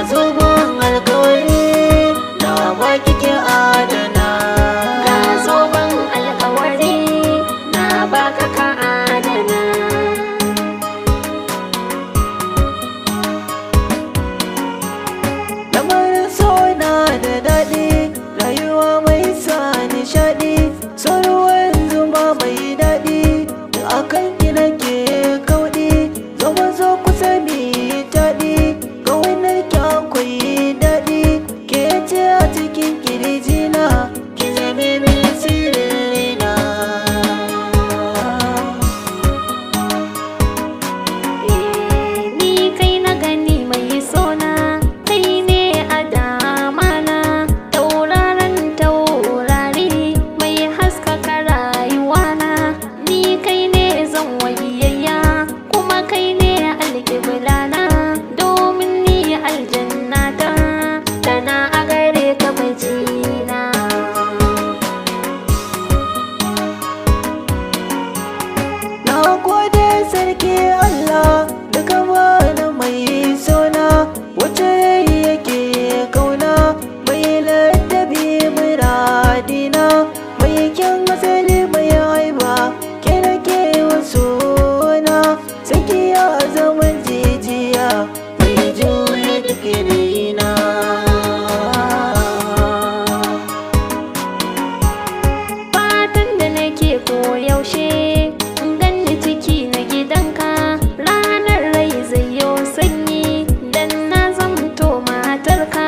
zoben alkawari na baki ki adana. Ga zoben alkawari na baka ka adana. Lamarin so na da daɗi, rayuwa mai sa nishaɗi, sauruwan zuma mai daɗi, akan ki nake kauɗi, zama zo kusa mi taɗi, ƙaunar ki akwai daɗi, ke ce a cikin kirjina, ki zame min sirrina. Ni kai na gani mai sona, kai ne a damana, tauraron taurari mai haskaka rayuwana. Ni kai ne zan wayayya, kuma kai ne alƙiblana, domin ni aljannata tana a gare ka bajina. Na gode sarki Allah da ka bani mai sona, wacce yake kauna, mai ladabi muradina, mai kyan asali mai haiba, ke nake wasu na, saki ya zaman jijiya, mai juya duk raina. Fatan da nake koyaushe in ganni ciki na gidanka, ranar rai zai yo sanyi dan na zamto matarka.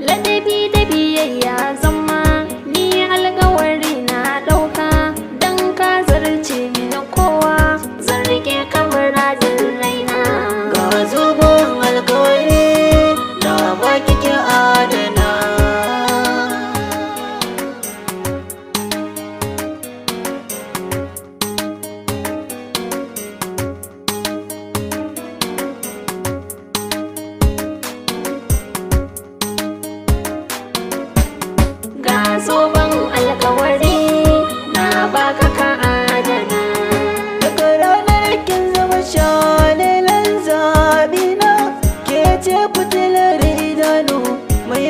Ladabi da biyayya zama ni alkawari na ɗauka, dan ka zarce mini kowa zan rike kamar rajin raina. Ga zoben alkawari na baki ki adana. Ga zoben alkawari na baka ka adana. Daga ranar kin zama shalilan zaɓina, ke ce fitilar idanu mai